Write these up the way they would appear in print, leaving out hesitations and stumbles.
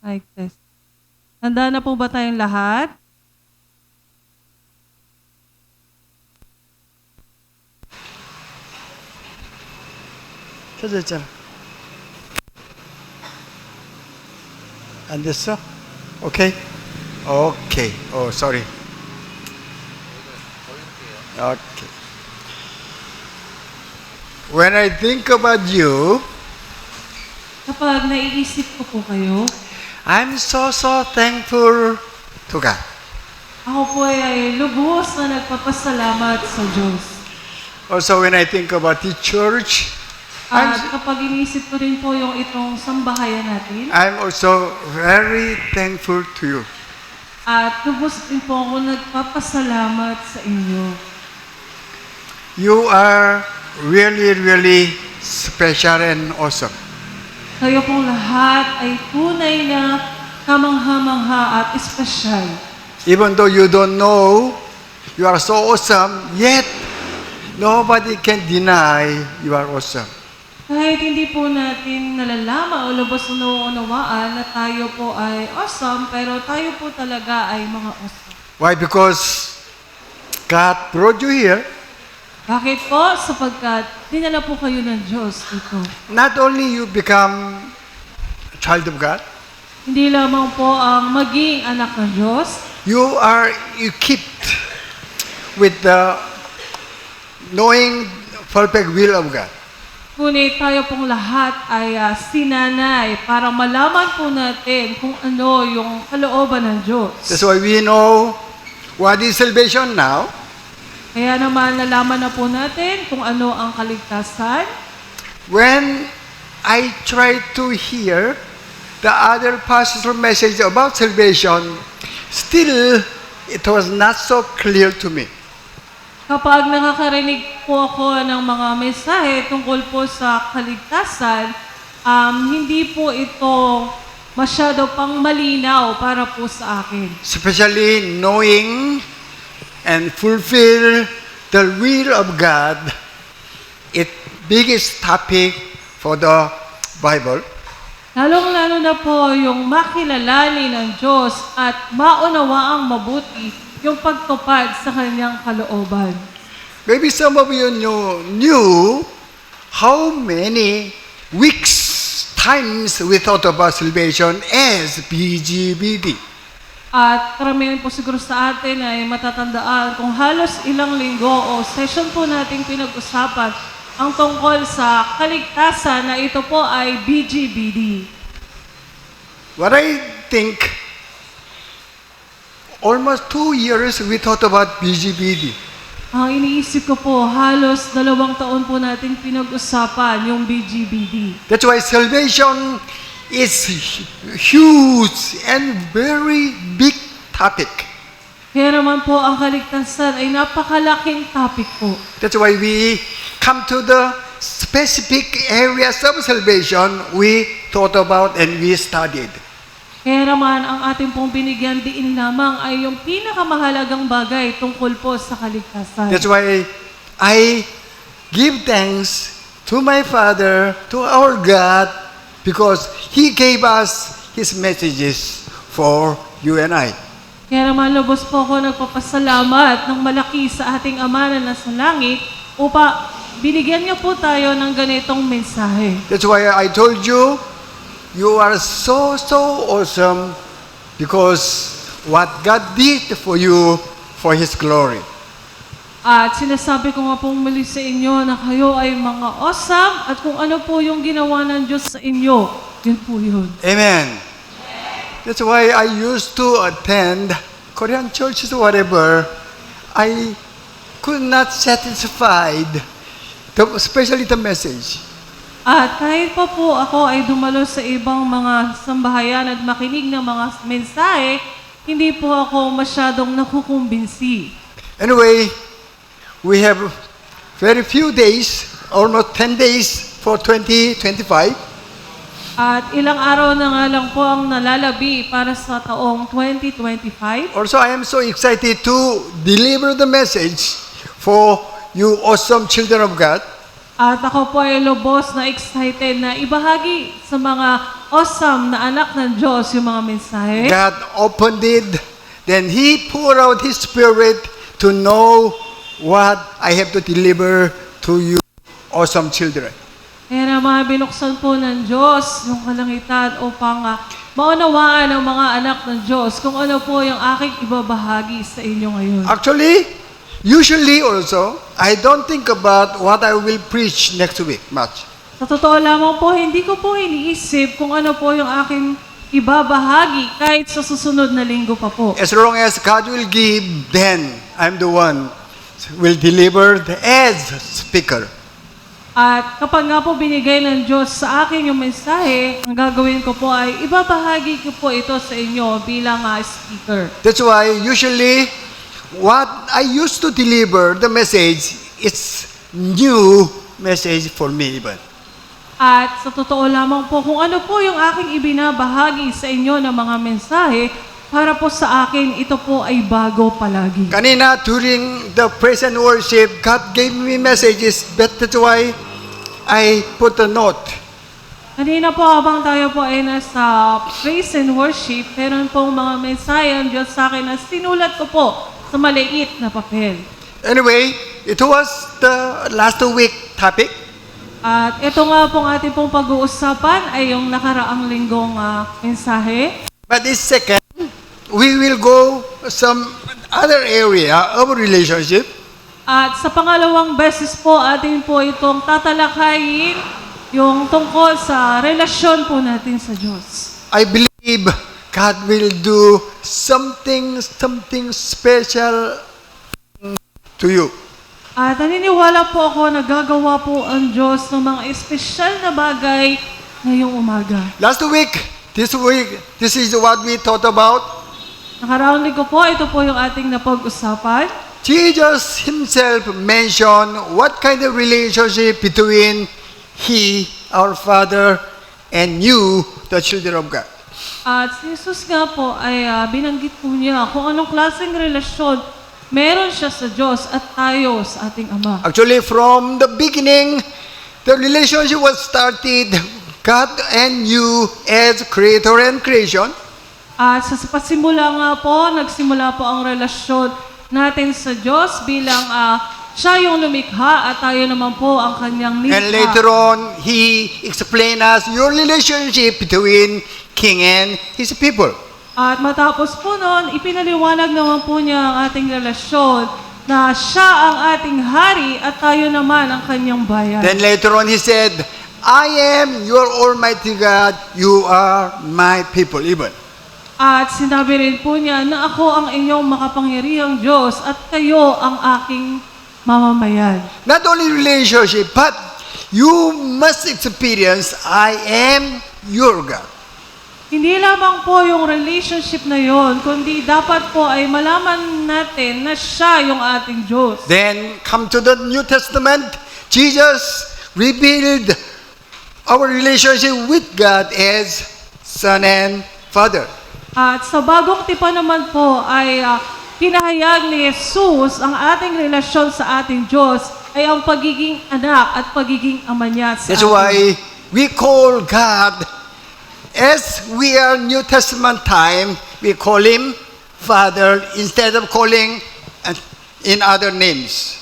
Mic test. Handa na po ba tayong lahat? 찾았잖아. 안 됐어? 오케이? 오케이. sorry. Okay. When I think about you, Kapag naiisip ko po kayo, I'm so thankful to God. ako po ay lubos na nagpapasalamat sa Diyos. Also, when I think about the church, At kapag iniisip ko rin po yung itong sambahayan natin, I'm also very thankful to you. at lubos din po ako nagpapasalamat sa inyo. You are really special and awesome. Kayo pong lahat ay tunay na kamangha-mangha at espesyal. Even though you don't know, you are so awesome, yet nobody can deny you are awesome. Kahit hindi po natin nalalaman o lubos na nauunawaan na tayo po ay awesome, pero tayo po talaga ay mga awesome. Why? Because God brought you here. Bakit po? Sapagkat dinala po kayo ng Diyos dito. Not only you become a child of God, Hindi lamang po ang maging anak ng Diyos, you are equipped with the knowing perfect will of God. ngunit tayo pong lahat ay sinanay para malaman po natin kung ano yung kalooban ng Diyos. That's why we know what is salvation now. Kaya naman nalaman na po natin kung ano ang kaligtasan. When I try to hear the other pastor's message about salvation, still it was not so clear to me. Kapag nakakarinig po ako ng mga mensahe tungkol po sa kaligtasan, hindi po ito masyado pang malinaw para po sa akin. Especially knowing and fulfill the will of God, it biggest topic for the Bible. Lalong-lalo na po yung makilalanin ng Diyos at maunawaang mabuti yung pagtupad sa kanyang kalooban. Maybe some of you knew how many weeks, times we thought about salvation as BGBD. At karamihan po siguro sa atin ay matatandaan kung halos ilang linggo o session po nating pinag-usapan ang tungkol sa kaligtasan na ito po ay BGBD. What I think, almost 2 years we thought about BGBD. Ang iniisip ko po, halos 2 taon po natin pinag-usapan yung BGBD. That's why salvation is huge and very big topic. Kaya naman po ang kaligtasan ay napakalaking topic po. That's why we come to the specific areas of salvation we thought about and we studied. Kaya naman ang ating pong binigyan diin lamang ay yung pinakamahalagang bagay tungkol po sa kaligtasan. That's why I give thanks to my Father, to our God, because He gave us His messages for you and I. Kaya naman lubos po ako nagpapasalamat ng malaki sa ating Ama na nasa langit upang binigyan niya po tayo ng ganitong mensahe. That's why I told you, you are so awesome because what God did for you for His glory. At sinasabi ko nga pong muli sa inyo na kayo ay mga awesome at kung ano po yung ginawa ng Diyos sa inyo, yun po yun. Amen. That's why I used to attend Korean churches or whatever. I could not satisfied, especially the message. At kahit pa po ako ay dumalo sa ibang mga sambahayan at makinig ng mga mensahe, hindi po ako masyadong nakukumbinsi. Anyway, we have very few days, almost 10 days for 2025. At ilang araw na nga lang po ang nalalabi para sa taong 2025. Also, I am so excited to deliver the message for you awesome children of God. At ako po ay lubos na excited na ibahagi sa mga awesome na anak ng Diyos yung mga mensahe. God opened it, then He poured out His Spirit to know what I have to deliver to you, awesome children. Kaya naman binuksan po ng Diyos yung kalangitan upang maunawaan ng mga anak ng Diyos kung ano po yung aking ibabahagi sa inyo ngayon. Actually, usually also, I don't think about what I will preach next week much. Sa totoo lamang po, hindi ko po iniisip kung ano po yung aking ibabahagi kahit sa susunod na linggo pa po. As long as God will give, then I'm the one will deliver as speaker. At kapag nga po binigay ng Diyos sa akin yung mensahe, ang gagawin ko po ay ibabahagi ko po ito sa inyo bilang speaker. That's why usually what I used to deliver the message, it's new message for me even. At sa totoo lamang po, kung ano po yung aking ibinabahagi sa inyo ng mga mensahe, para po sa akin, ito po ay bago palagi. Kanina during the praise and worship, God gave me messages, but that's why I put a note. Kanina po habang tayo po ay nasa praise and worship, meron pong mga mensahe ang Diyos sa akin na sinulat ko po sa maliit na papel. Anyway, it was the last week topic. At ito nga pong ating pong pag-uusapan ay yung nakaraang linggong mensahe. But this second, we will go some other area of relationship. At sa pangalawang beses po, atin po itong tatalakayin yung tungkol sa relasyon po natin sa Diyos. I believe God will do something special to you. At naniniwala po ako na gagawa po ang Diyos ng mga espesyal na bagay ngayong umaga. Last week, this is what we thought about. Nakaraang linggo po, ito po yung ating napag-usapan. Jesus himself mentioned what kind of relationship between He, our Father, and you, the children of God. At si Jesus nga po ay binanggit po niya kung anong klaseng relasyon meron siya sa Diyos at tayo sa ating Ama. Actually, from the beginning, the relationship was started, God and you as creator and creation. At sa pasimula nga po, nagsimula po ang relasyon natin sa Diyos bilang siya yung lumikha at tayo naman po ang kanyang nilikha. And later on, He explained us your relationship between King and His people. At matapos po noon, ipinaliwanag naman po niya ang ating relasyon na siya ang ating hari at tayo naman ang kanyang bayan. Then later on, He said, I am your Almighty God, you are my people even. At sinabi rin po niya na ako ang inyong makapangyarihang Diyos at kayo ang aking mamamayan. Not only relationship, but you must experience, I am your God. Hindi lamang po yung relationship na yon, kundi dapat po ay malaman natin na siya yung ating Diyos. Then come to the New Testament, Jesus revealed our relationship with God as Son and Father. At sa bagong tipan naman po ay pinahayag ni Jesus ang ating relasyon sa ating Diyos ay ang pagiging anak at pagiging ama niya sa That's ating. why we call God, as we are New Testament time, we call Him Father instead of calling in other names.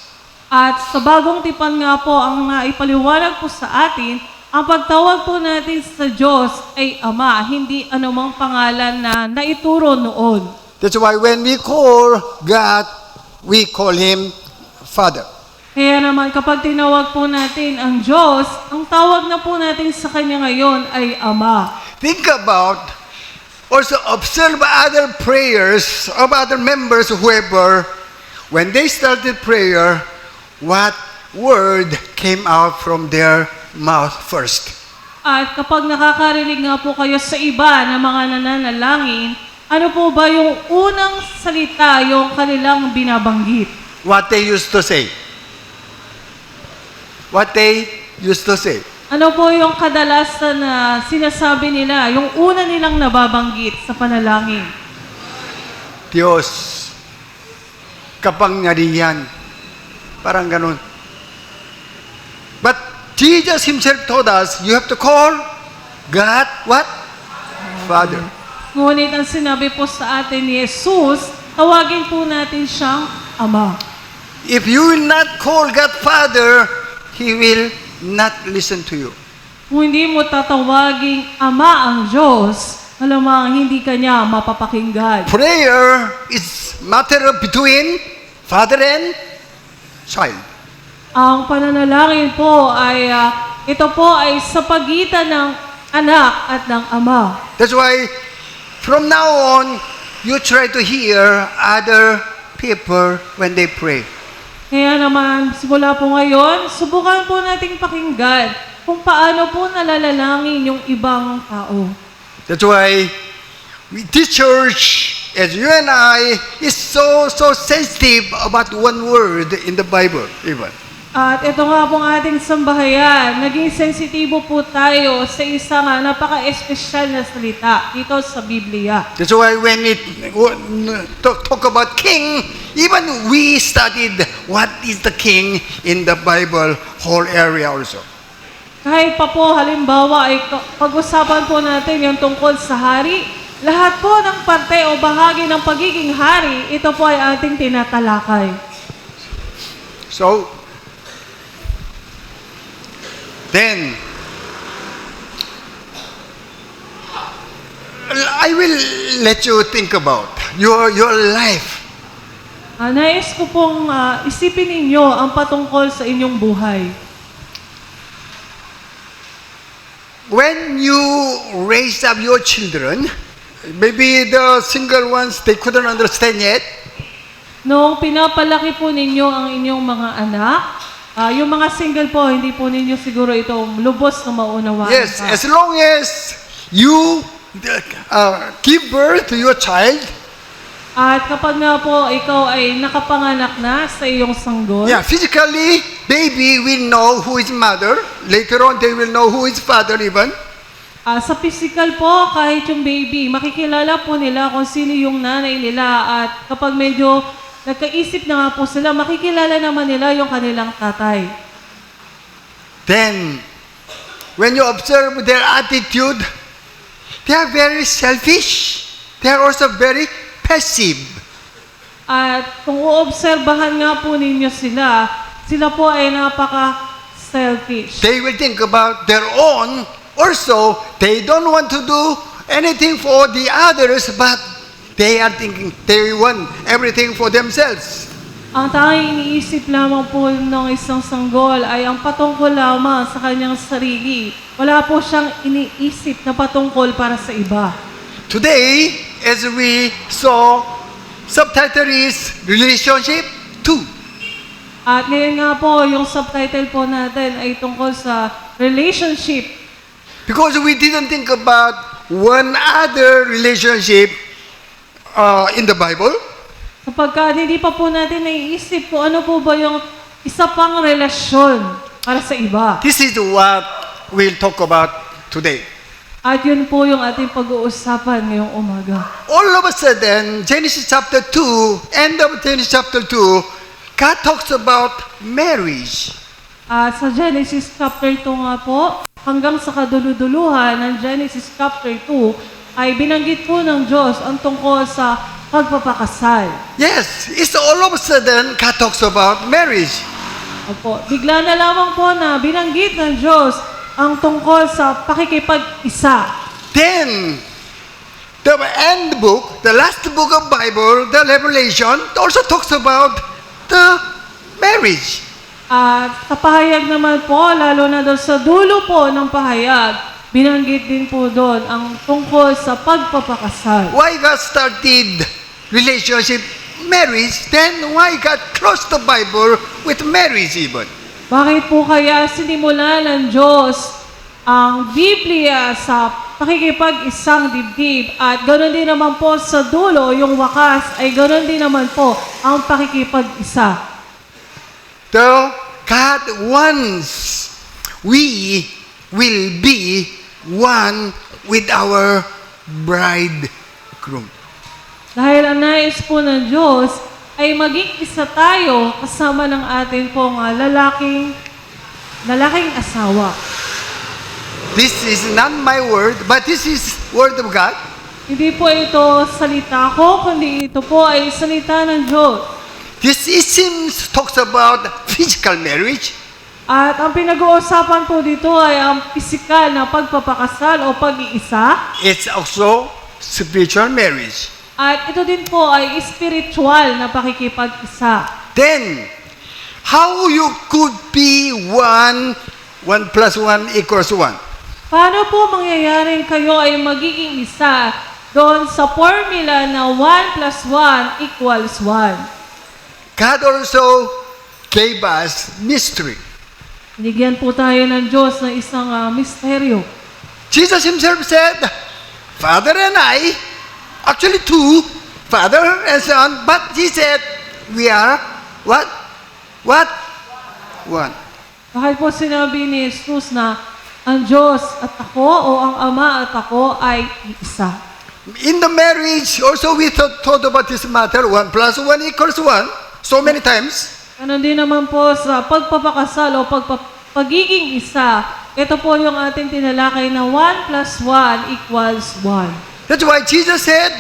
At sa bagong tipan nga po, ang naipaliwanag po sa atin, ang pagtawag po natin sa Diyos ay Ama, hindi anumang pangalan na naituro noon. That's why when we call God, we call Him Father. Kaya naman kapag tinawag po natin ang Diyos, ang tawag na po natin sa Kanya ngayon ay Ama. Think about, also observe other prayers of other members, whoever, when they started prayer, what word came out from their mouth first? At kapag nakakarinig nga po kayo sa iba na mga nananalangin, ano po ba yung unang salita yung kanilang binabanggit? What they used to say. What they used to say. Ano po yung kadalasan na sinasabi nila, yung una nilang nababanggit sa panalangin? Diyos, kapangyarihan. Parang ganun. But Jesus himself told us, you have to call God, what? Father. Ngunit ang sinabi po sa atin ni Jesus, tawagin po natin siyang Ama. If you will not call God Father, He will not listen to you. Kung hindi mo tatawaging Ama ang Diyos, malamang hindi ka niya mapapakinggan. Prayer is matter of between father and child. Ang pananalangin po ay, ito po ay sa pagitan ng anak at ng ama. That's why from now on, you try to hear other people when they pray. Kaya naman, simula po ngayon, subukan po nating pakinggan kung paano po nalalalangin yung ibang tao. That's why this church, as you and I, is so sensitive about one word in the Bible, even. At ito nga pong ating sambahayan, naging sensitibo po tayo sa isang napaka-espesyal na salita dito sa Biblia. That's why when we talk about king, even we studied what is the king in the Bible whole area also. Kahit pa po halimbawa ay pag-usapan po natin yung tungkol sa hari, lahat po ng parte o bahagi ng pagiging hari, ito po ay ating tinatalakay. So, then, I will let you think about your life. Nais ko pong isipin ninyo ang patungkol sa inyong buhay. When you raise up your children, maybe the single ones, they couldn't understand yet. Noong pinapalaki po ninyo ang inyong mga anak, yung mga single po, hindi po ninyo siguro itong lubos na maunawaan. Yes, as long as you give birth to your child, At kapag nga po ikaw ay nakapanganak na sa iyong sanggol, yeah, physically, baby will know who is mother. Later on, they will know who is father even. sa physical po, kahit yung baby, makikilala po nila kung sino yung nanay nila. At kapag medyo nagkaisip na nga po sila, makikilala naman nila yung kanilang tatay. Then, when you observe their attitude, they are very selfish. They are also very passive. At kung uobserbahan nga po ninyo sila, sila po ay napaka-selfish. They will think about their own. Also, they don't want to do anything for the others, but they are thinking they want everything for themselves. Ang tanging iniisip lamang po ng isang sanggol ay ang patungkol lamang sa kanyang sarili. Wala po siyang iniisip na patungkol para sa iba. Today, as we saw, subtitle is Relationship 2. At ngayon nga po, yung subtitle po natin ay tungkol sa relationship. Because we didn't think about one other relationship in the Bible. Sapagkat hindi pa po natin naiisip kung ano po ba yung isa pang relasyon para sa iba. This is what we'll talk about today. At yun po yung ating pag-uusapan ngayong umaga. All of a sudden, Genesis chapter 2, end of Genesis chapter 2, God talks about marriage. Sa Genesis chapter 2 nga po, hanggang sa kaduluduluhan ng Genesis chapter 2, ay binanggit po ng Diyos ang tungkol sa pagpapakasal. Yes, it's all of a sudden God talks about marriage. Opo, bigla na lamang po na binanggit ng Diyos ang tungkol sa pakikipag-isa. Then, the end book, the last book of Bible, the Revelation, also talks about the marriage. At sa pahayag naman po, lalo na doon sa dulo po ng pahayag, binanggit din po doon ang tungkol sa pagpapakasal. Why God started relationship marriage, then why God closed the Bible with marriage even? Bakit po kaya sinimula ng Diyos ang Biblia sa pakikipag-isang dibdib at ganoon din naman po sa dulo, yung wakas, ay ganoon din naman po ang pakikipag-isa. God wants we will be one with our bridegroom. Dahil ang nais po ng Diyos ay maging isa tayo kasama ng ating pong lalaking lalaking asawa. This is not my word, but this is word of God. Hindi po ito salita ko, kundi ito po ay salita ng Diyos. This it seems talks about physical marriage. At ang pinag-uusapan po dito ay ang pisikal na pagpapakasal o pag-iisa. It's also spiritual marriage. At ito din po ay spiritual na pakikipag-isa. Then, how you could be one plus one equals one? Paano po mangyayaring kayo ay magiging isa doon sa formula na 1 plus 1 equals 1? God also gave us mystery. Binigyan po tayo ng Diyos ng isang misteryo. Jesus himself said, Father and I, actually two, Father and Son, but he said, we are what? What? One. Bakit po sinabi ni Jesus na ang Diyos at ako o ang Ama at ako ay isa? In the marriage, also we thought about this matter, 1 plus 1 equals 1, so many times. Ganon din naman po sa pagpapakasal o pagiging isa, ito po yung ating tinalakay na 1 plus 1 equals 1. That's why Jesus said,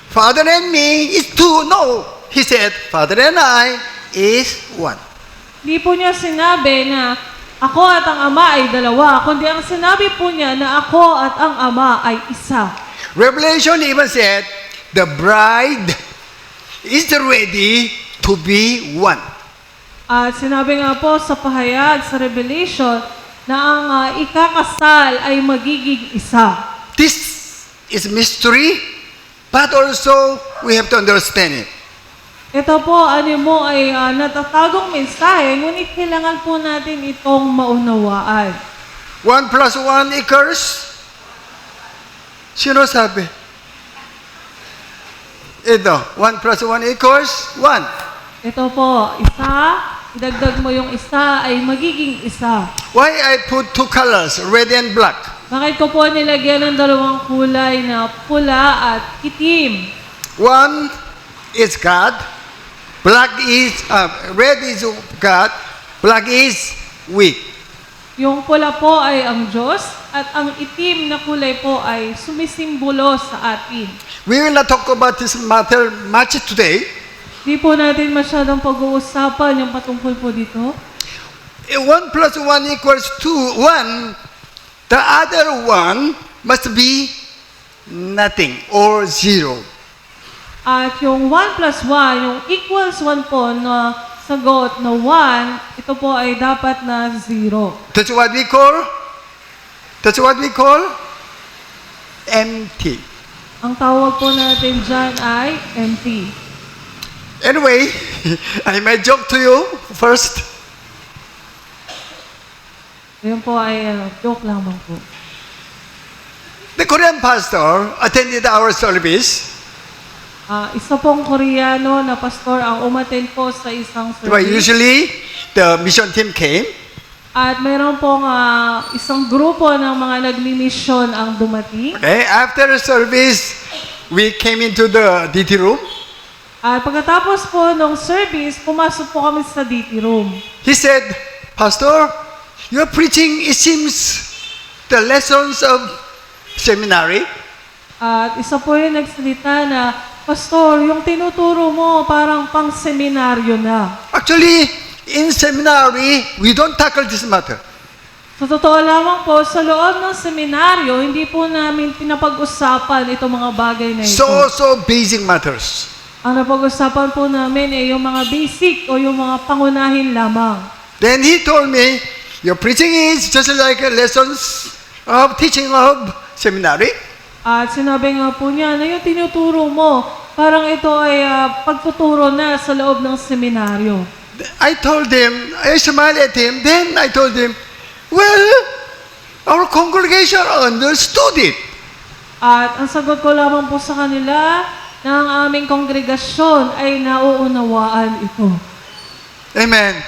Father and me is two. No, he said, Father and I is one. Hindi po niya sinabi na ako at ang Ama ay dalawa, kundi ang sinabi po niya na ako at ang Ama ay isa. Revelation even said, the bride is ready to be one. At sinabi nga po sa pahayag sa Revelation na ang ikakasal ay magiging isa. This is mystery, but also we have to understand it. Ito po, mo ay natatagong mensahe, ngunit kailangan po natin itong maunawaan. 1 plus 1 equals? Sino sabi? Ito, 1 plus 1 equals 1. Ito po, isa, idagdag mo yung isa ay magiging isa. Why I put two colors, red and black? Bakit ko po nilagyan ng dalawang kulay na pula at itim? One is God, red is God, black is we. Yung pula po ay ang Diyos at ang itim na kulay po ay sumisimbolo sa atin. We will not talk about this matter much today. Di po natin masyadong pag-uusapan yung patungkol po dito. 1 plus 1 equals 2, 1. The other one must be nothing or zero. At yung 1 plus 1, yung equals 1 po na sagot na 1, ito po ay dapat na 0. That's what we call empty. Ang tawag po natin dyan ay empty. Anyway, I might joke to you first. Yun po ay joke lamang po. The Korean pastor attended our service. Isa pong Koreano na pastor ang umattend po sa isang Well, service. usually, the mission team came. At mayroon pong isang grupo ng mga nagmi-mission ang dumating. Okay, after the service, we came into the DT room. At pagkatapos po ng service, pumasok po kami sa DT room. He said, Pastor, your preaching, it seems the lessons of seminary. At isa po yung nagsalita na, Pastor, yung tinuturo mo parang pang seminaryo na. Actually, in seminary, we don't tackle this matter. Sa totoo lamang po, sa loob ng seminaryo, hindi po namin pinapag-usapan itong mga bagay na ito. So basic matters. Ang napag-usapan po namin ay yung mga basic o yung mga pangunahin lamang. Then he told me, your preaching is just like lessons of teaching of seminary. At sinabi nga po niya na yung tinuturo mo, parang ito ay pagtuturo na sa loob ng seminaryo. I told him, I smiled at him, then I told him, well, our congregation understood it. At ang sagot ko lamang po sa kanila na ang aming kongregasyon ay nauunawaan ito. Amen.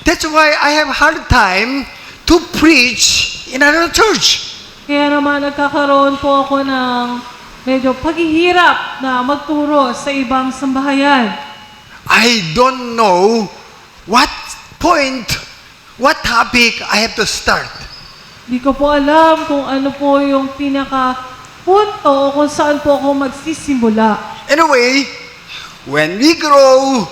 That's why I have hard time to preach in another church. Kaya naman nagkakaroon po ako ng medyo paghihirap na magturo sa ibang sambahayan. I don't know what point what topic I have to start. Di ko po alam kung ano po yung pinaka-punto o kung saan po ako magsisimula. Anyway, when we grow,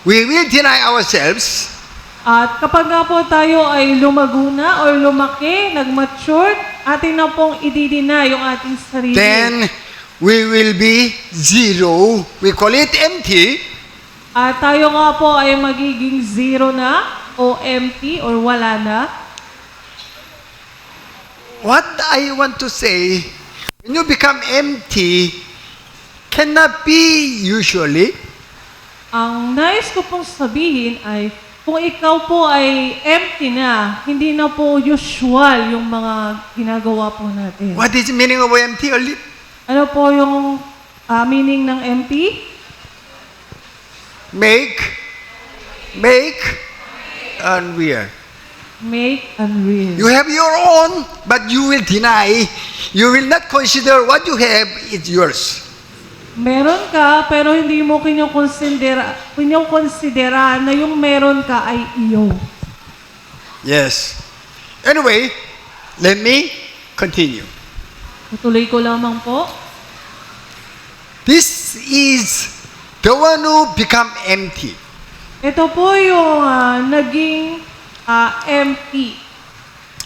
we will deny ourselves. At kapag nga po tayo ay lumago na or lumaki, nag-mature, atin na pong ididina yung ating sarili. Then, we will be zero. We call it empty. At tayo nga po ay magiging zero na o empty or wala na. What I want to say, when you become empty, cannot be usually. Ang nais ko pong sabihin ay kung ikaw po ay empty na, hindi na po usual yung mga ginagawa po natin. What is the meaning of empty? Ano po yung meaning ng empty? Make, unreal. Make unreal. You have your own, but you will deny. You will not consider what you have is yours. Meron ka, pero hindi mo kinyokonsidera na yung meron ka ay iyo. Yes. Anyway, let me continue. Tutuloy ko lamang po. This is the one who become empty. Ito po yung naging empty.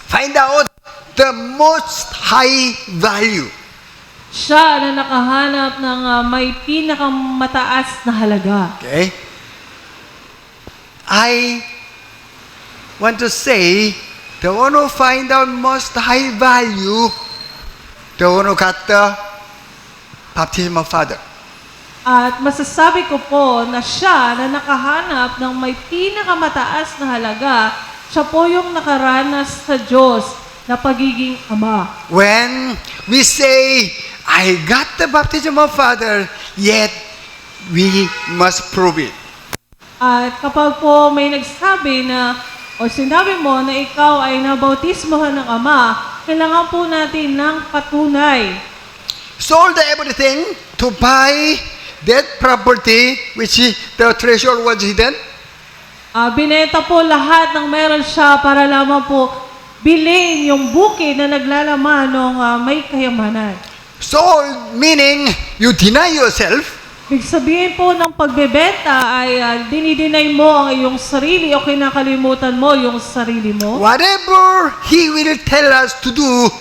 Find out the most high value. Siya na nakahanap ng may pinakamataas na halaga. Okay? I want to say, the one who find out most high value, the one who got the baptism of Father. At masasabi ko po na siya na nakahanap ng may pinakamataas na halaga, siya po yung nakaranas sa Diyos na pagiging Ama. When we say, I got the baptism of Father, yet we must prove it. At kapag po may nagsabi na, o sinabi mo na ikaw ay nabautismohan ng Ama, kailangan po natin ng patunay. Sold everything to buy that property which the treasure was hidden. Binenta po lahat ng meron siya para lamang po bilhin yung bukid na naglalaman ng may kayamanan. Sold meaning you deny yourself. Ibig sabihin po ng pagbebenta ay dinidinay mo ang iyong sarili o kinakalimutan mo yung sarili mo. Whatever He will tell us to do,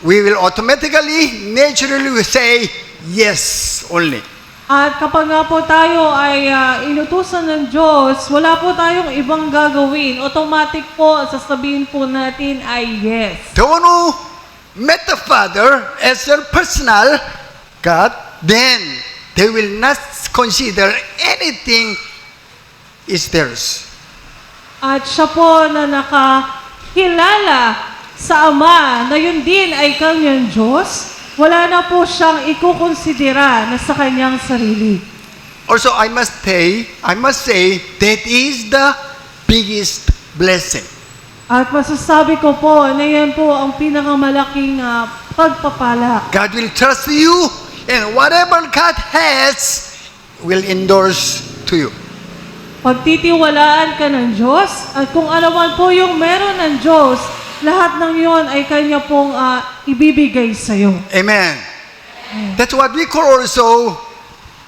we will automatically, naturally say yes only. At kapag nga po tayo ay inutusan ng Diyos, wala po tayong ibang gagawin. Automatic po, sasabihin po natin ay yes. The one who met the Father as their personal God, then they will not consider anything is theirs. At siya po na nakakilala sa Ama na yun din ay kanyang Diyos, wala na po siyang ikukonsidera na sa kanyang sarili. Also, I must say that is the biggest blessing. At masasabi ko po na yan po ang pinakamalaking pagpapala. God will trust you, and whatever God has will endorse to you. Pagtitiwalaan ka ng Diyos at kung ano man po yung meron ng Diyos, lahat ng yon ay Kanya pong ibibigay sa'yo. Amen. That's what we call also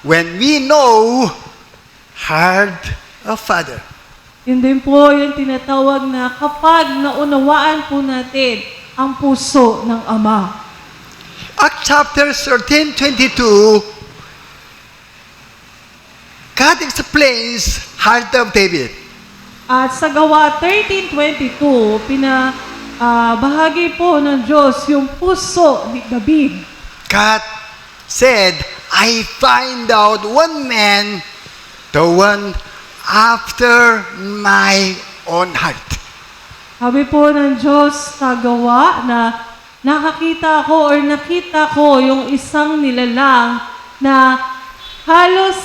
when we know heart of Father. Yun din po yung tinatawag na kapag naunawaan po natin ang puso ng Ama. Acts chapter 13:22, God explains heart of David. At sa Gawa 13:22, bahagi po ng Diyos yung puso ni David. God said, I find out one man, the one after my own heart. Sabi po ng Diyos sa Gawa na nakita ko yung isang nilalang na halos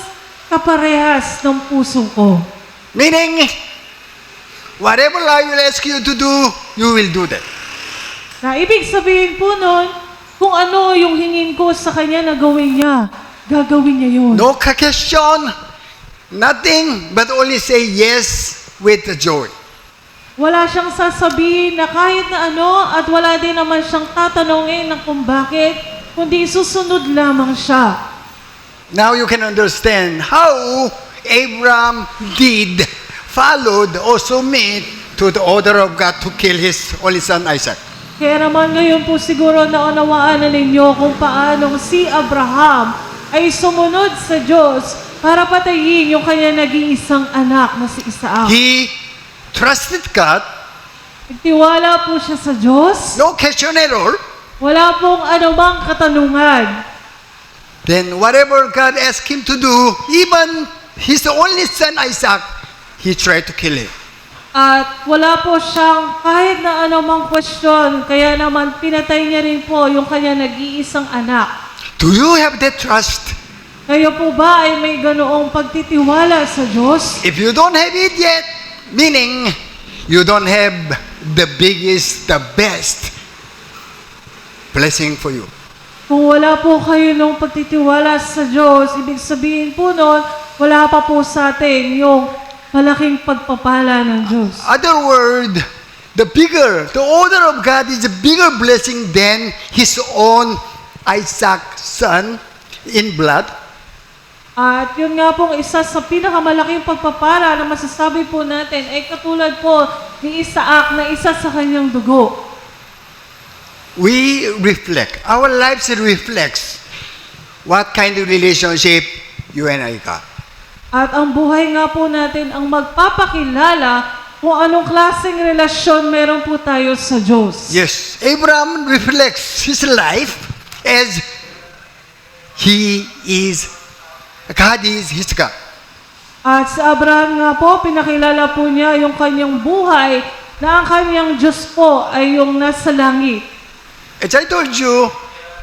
kaparehas ng puso ko. Meaning, whatever I will ask you to do, you will do that. Na ibig sabihin po nun, kung ano yung hingin ko sa Kanya na gawin niya, gagawin niya yun. No question, nothing, but only say yes with the joy. Wala siyang sasabihin na kahit na ano at wala din naman siyang tatanungin ng kung bakit, kundi susunod lamang siya. Now you can understand how Abraham followed or submit to the order of God to kill his only son Isaac. Kaya naman ngayon po siguro naunawaan na ninyo kung paanong si Abraham ay sumunod sa Diyos para patayin yung kanya nag-iisang anak na si Isaac. He trusted God, Nagtiwala po siya sa Diyos. no question at all. Wala pong anumang katanungan. Then whatever God asked him to do, even his only son Isaac, he tried to kill him. At wala po siyang kahit na anumang question, kaya naman pinatay niya rin po yung kanya nag-iisang anak. Do you have that trust? Kayo po ba ay may ganoong pagtitiwala sa Diyos? If you don't have it yet, meaning you don't have the biggest, the best blessing for you. Kung wala po kayo nung pagtitiwala sa Diyos, ibig sabihin po nun, wala pa po sa atin yung malaking pagpapala ng Diyos. Other word, the order of God is a bigger blessing than his own Isaac son in blood. At yun nga pong isa sa pinakamalaking pagpapala na masasabi po natin ay katulad po ni Isaac na isa sa kanyang dugo. We reflect. Our lives reflects what kind of relationship you and I got. At ang buhay nga po natin ang magpapakilala kung anong klaseng relasyon meron po tayo sa Diyos. Yes, Abraham reflects his life as God is his God. At sa Abraham nga po, pinakilala po niya yung kanyang buhay na ang kanyang Diyos po ay yung nasa langit. As I told you,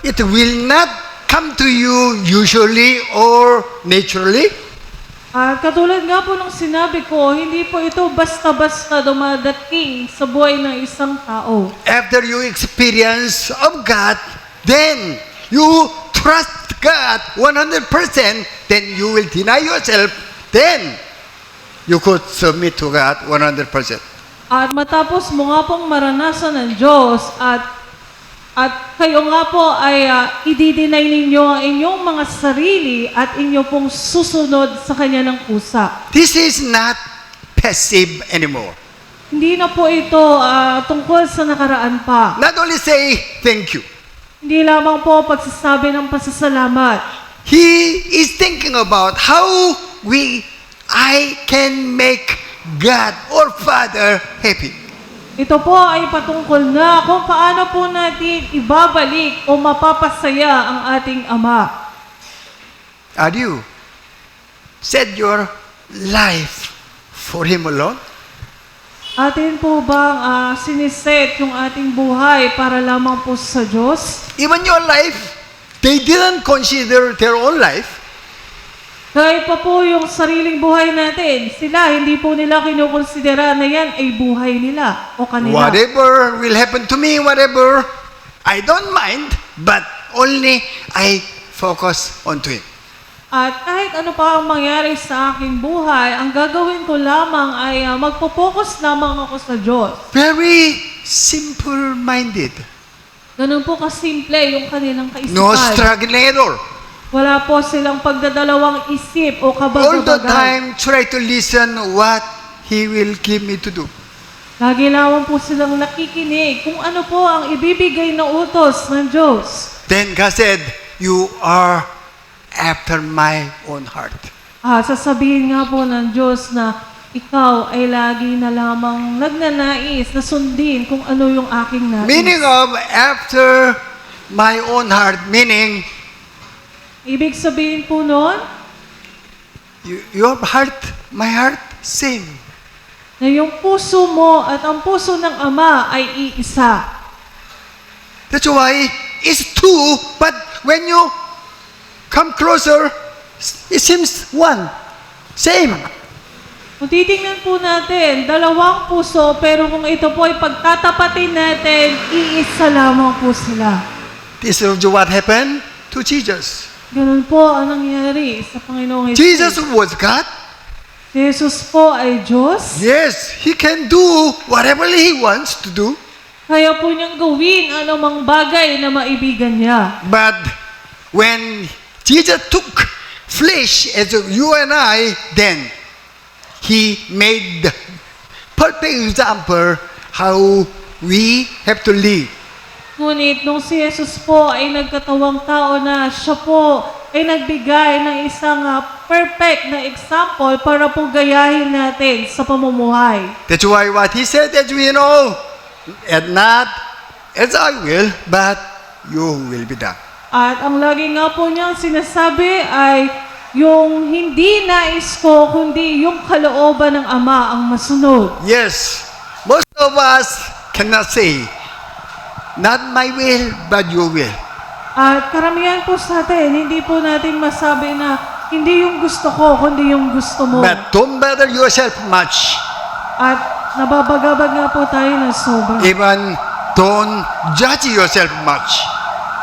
it will not come to you usually or naturally. At katulad nga po ng sinabi ko, hindi po ito basta-basta dumadating sa buhay ng isang tao. After you experience of God, then you trust God 100%, then you will deny yourself, then you could submit to God 100%. At matapos mo nga pong maranasan ng Diyos at kayo nga po ay i-deny ninyo ang inyong mga sarili at inyo pong susunod sa Kanya ng kusa. This is not passive anymore. Hindi na po ito tungkol sa nakaraan pa. Not only say thank you. Hindi lamang po pagsasabi ng pasasalamat. He is thinking about how I can make God or Father happy. Ito po ay patungkol na kung paano po natin ibabalik o mapapasaya ang ating Ama. Are you set your life for Him alone? Atin po bang siniset yung ating buhay para lamang po sa Diyos? Even your life, they didn't consider their own life. Kahit pa po yung sariling buhay natin, sila hindi po nila kinukonsidera na yan ay buhay nila o kanila. Whatever will happen to me, whatever, I don't mind, but only I focus onto Him. At kahit ano pa ang mangyari sa aking buhay, ang gagawin ko lamang ay magpo-focus lamang ako sa Diyos. Very simple-minded. Ganun po kasimple yung kanilang kaisipan. No struggling at all. Wala po silang pagdadalawang isip o All the kabag-bagan. time, try to listen what He will give me to do. Lagi lamang po silang nakikinig kung ano po ang ibibigay na utos ng Diyos. Then God said, you are after my own heart. Sasabihin nga po ng Diyos na ikaw ay lagi na lamang nagnanais na sundin kung ano yung aking nais. Meaning of after my own heart, meaning Ibig sabihin po nun, your heart, my heart, same. na yung puso mo at ang puso ng Ama ay iisa. That's why it's two, but when you come closer, it seems one. Same. Kung titingnan po natin, dalawang puso, pero kung ito po ay pagtatapatin natin, iisa lamang po sila. This is what happened to Jesus. Ganun po ang nangyari sa Panginoong Jesus. Jesus was God. Jesus po ay Diyos. Yes, He can do whatever He wants to do. Kaya po niyang gawin anumang bagay na maibigan niya. But when Jesus took flesh as you and I, then He made the perfect example how we have to live. Ngunit nung si Jesus po ay nagkatawang tao na, siya po ay nagbigay ng isang perfect na example para po gayahin natin sa pamumuhay. That's why what He said, as we know, and not as I will, but you will be done. At ang lagi nga po niyang sinasabi ay yung hindi nais ko, kundi yung kalooban ng Ama ang masunod. Yes, most of us cannot say, not my will, but your will. At karamihan po sa atin, hindi po natin masabi na hindi yung gusto ko, kundi yung gusto mo. But don't bother yourself much. At nababagabag nga po tayo ng sobra. Even don't judge yourself much.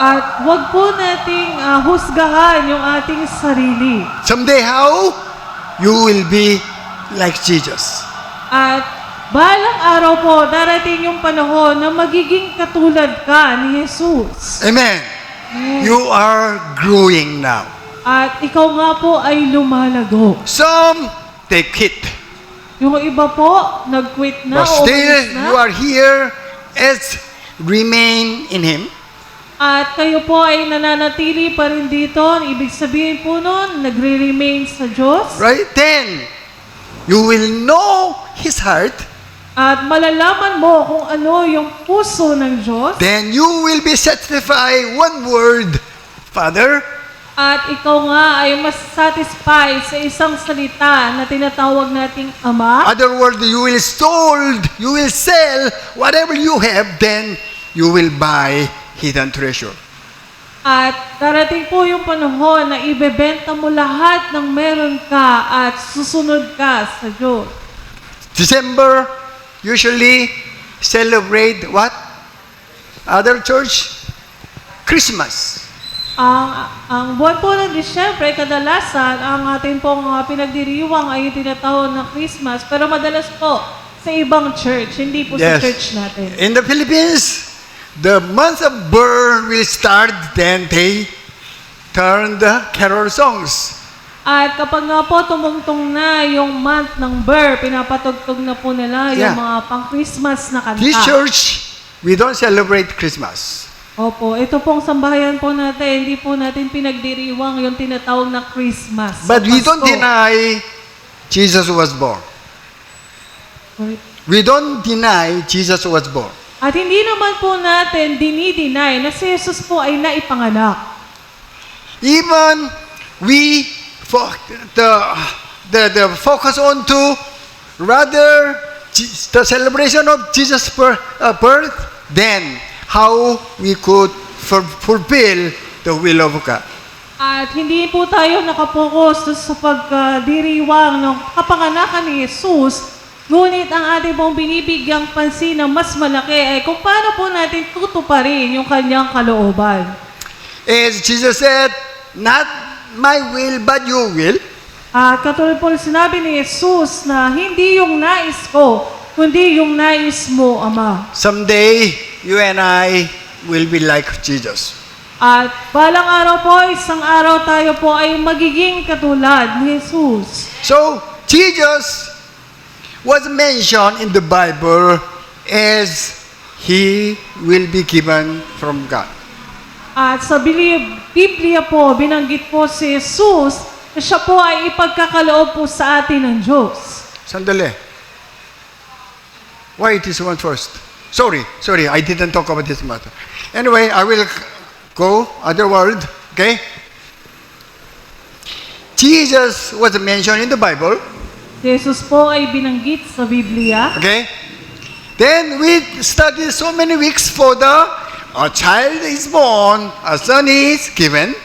At wag po nating husgahan yung ating sarili. Someday how you will be like Jesus. At balang araw po, darating yung panahon na magiging katulad ka ni Jesus. Amen. You are growing now. At ikaw nga po ay lumalago. Some take it. Yung iba po, nag-quit na But o still umalis na. you are here as remain in Him. At kayo po ay nananatili pa rin dito. Ibig sabihin po nun, nagre-remain sa Diyos. Right? Then you will know His heart. At malalaman mo kung ano yung puso ng Diyos. Then you will be satisfied one word, Father. At ikaw nga ay mas satisfied sa isang salita na tinatawag nating Ama. Other word, you will sold, you will sell whatever you have, then you will buy hidden treasure. At darating po yung panahon na ibebenta mo lahat ng meron ka at susunod ka sa Diyos. December usually celebrate what? Other church? Christmas. Ang buwan po ng Disyembre, kadalasan, ang ating pong pinagdiriwang ay tinatawag na Christmas. Pero madalas po sa ibang church, hindi po sa church natin. In the Philippines, the month of birth will start, then they turn the carol songs. At kapag nga po tumungtong na yung month ng birth, pinapatugtog na po nila yung mga pang-Christmas na kanta. This church, we don't celebrate Christmas. Opo, ito pong sambahayan po natin, hindi po natin pinagdiriwang yung tinatawag na Christmas. But we don't Pasko. deny Jesus was born. We don't deny Jesus was born. At hindi naman po natin dinideny na si Jesus po ay naipanganak. Even we the focus on to rather the celebration of Jesus' birth, then how we could fulfill the will of God. At hindi po tayo nakapokus sa pagdiriwang ng kapanganakan ni Jesus, ngunit ang ating pong binibigyang pansin na mas malaki ay kung paano po natin tutuparin yung kanyang kalooban. As Jesus said, not my will but your will. At katulad po sinabi ni Jesus na hindi yung nais ko, kundi yung nais mo, Ama. Someday, you and I will be like Jesus. At balang araw po, isang araw tayo po ay magiging katulad ni Jesus. So, Jesus was mentioned in the Bible as He will be given from God. At sa Biblia po, binanggit po si Jesus na siya po ay ipagkakaloob po sa atin ng Diyos. Sandali. Why this one first? Sorry, I didn't talk about this matter. Anyway, I will go other word, okay? Jesus was mentioned in the Bible, Jesus po ay binanggit sa Biblia. okay? Then we studied so many weeks for a child is born, a son is given.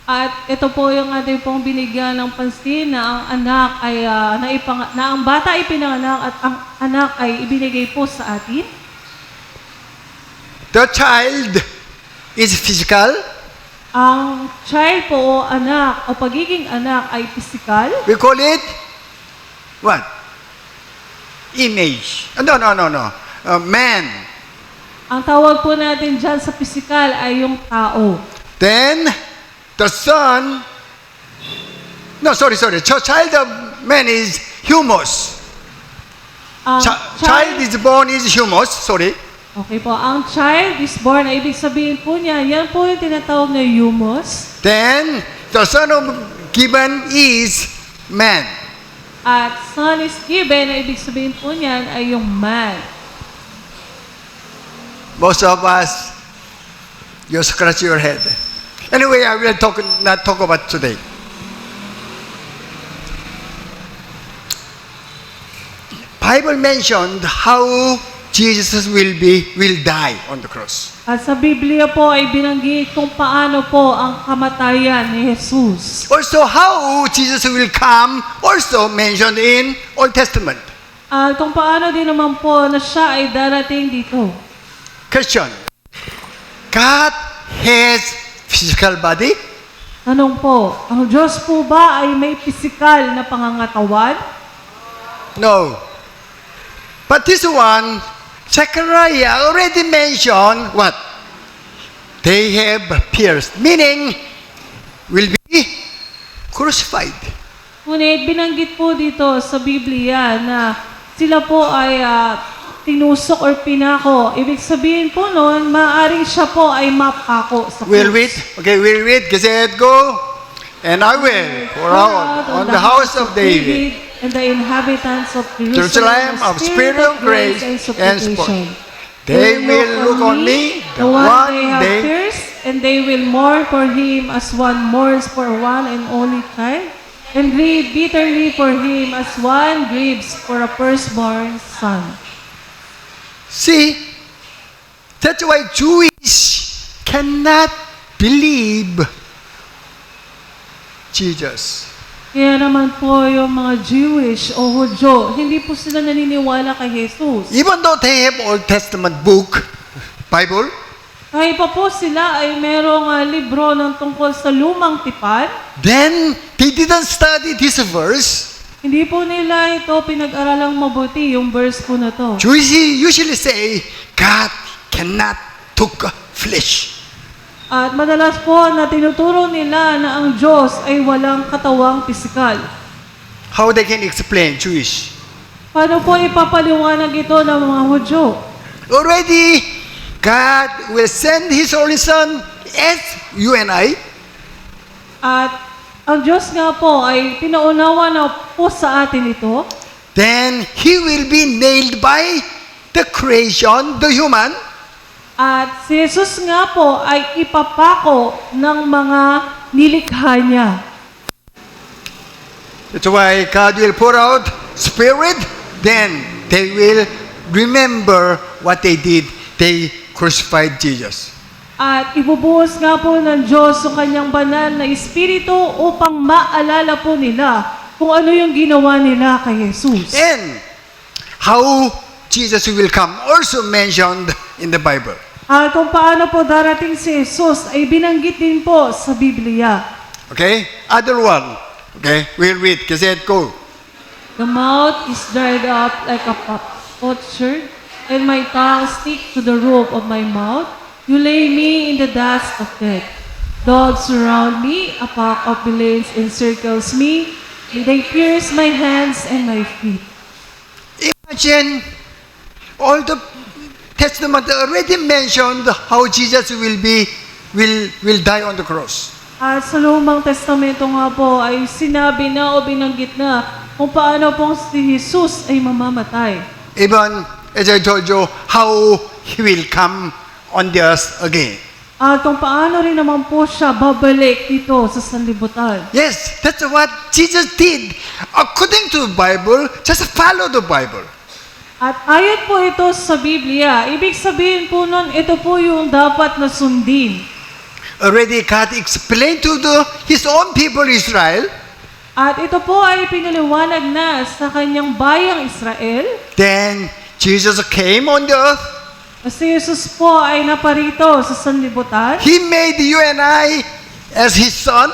At ito po yung ating pong binigyan ng pansin na ang anak ay na ang bata ay pinanganak at ang anak ay ibinigay po sa atin. The child is physical. Ang child po o anak o pagiging anak ay physical. We call it what? Image. No. Man. Ang tawag po natin dyan sa pisikal ay yung tao. Then, the son, no, sorry. Child of man is humus. Ang Child is born is humus, sorry. Okay po, ang child is born, ay ibig sabihin po niya, yan po yung tinatawag na humus. Then, the son of given is man. At son is given, ay ibig sabihin po niyan ay yung man. Most of us, you scratch your head. Anyway, I will not talk about today. Bible mentioned how Jesus will die on the cross. At sa Biblia po ay binanggit kung paano po ang kamatayan ni Jesus. Also, how Jesus will come, also mentioned in Old Testament. At kung paano din naman po na siya ay darating dito. Question. God has physical body? Tanong po, ang Diyos po ba ay may pisikal na pangangatawan? No. But this one, Zechariah already mentioned what? They have pierced, meaning will be crucified. Ngunit binanggit po dito sa Biblia na sila po ay tinusok or pinako. Ibig sabihin po noon, maaaring siya po ay mapako sa krus. We'll read. Okay, we'll read. Kasi go. And I will pour out on the house of David and the inhabitants of Jerusalem of spirit of grace and supplication. They will look on me, the one they have they pierced, and they will mourn for him as one mourns for one and only child, and grieve bitterly for him as one grieves for a firstborn son. see. That's why Jewish cannot believe Jesus. Kaya naman po yung mga Jewish o Hudyo, hindi po sila naniniwala kay Jesus. Even though they have Old Testament book, Bible, Kahit pa po sila ay merong libro ng tungkol sa lumang tipan, then they didn't study this verse. hindi po nila ito pinag-aralang mabuti, yung verse po na to. Jewish usually say, God cannot took flesh. At madalas po na tinuturo nila na ang Diyos ay walang katawang pisikal. How they can explain Jewish? Paano po ipapaliwanag ito ng mga Hudyo? Already, God will send His only Son as you and I. At ang Diyos nga po ay pinaunawa na po sa atin ito. Then He will be nailed by the creation, the human. At si Jesus nga po ay ipapako ng mga nilikha niya. That's why God will pour out Spirit. Then they will remember what they did. They crucified Jesus. At ibubuhos nga po ng Diyos ang kanyang banal na Espiritu upang maalala po nila kung ano yung ginawa nila kay Jesus. And how Jesus will come also mentioned in the Bible. At kung paano po darating si Jesus ay binanggit din po sa Biblia. Okay? Other one. Okay? We'll read. Kasi go. The mouth is dried up like a potsherd, and my tongue stick to the roof of my mouth. You lay me in the dust of death. Dogs surround me, a pack of villains encircles me. They pierce my hands and my feet. Imagine all the Testament already mentioned how Jesus will die on the cross. At sa Lumang Testamento nga po ay sinabi na o binanggit na kung paano pong si Jesus ay mamamatay. Even as I told you, how He will come on the earth again. At kung paano rin naman po siya babalik dito sa sanlibutan. Yes, that's what Jesus did. According to the Bible, just follow the Bible. At ayon po ito sa Biblia, ibig sabihin po nun, ito po yung dapat na sundin. Already God explained to His own people Israel. At ito po ay pinaliwanag na sa kanyang bayang Israel. Then Jesus came on the earth. Si Jesus po ay naparito sa sanlibutan. He made you and I as His Son.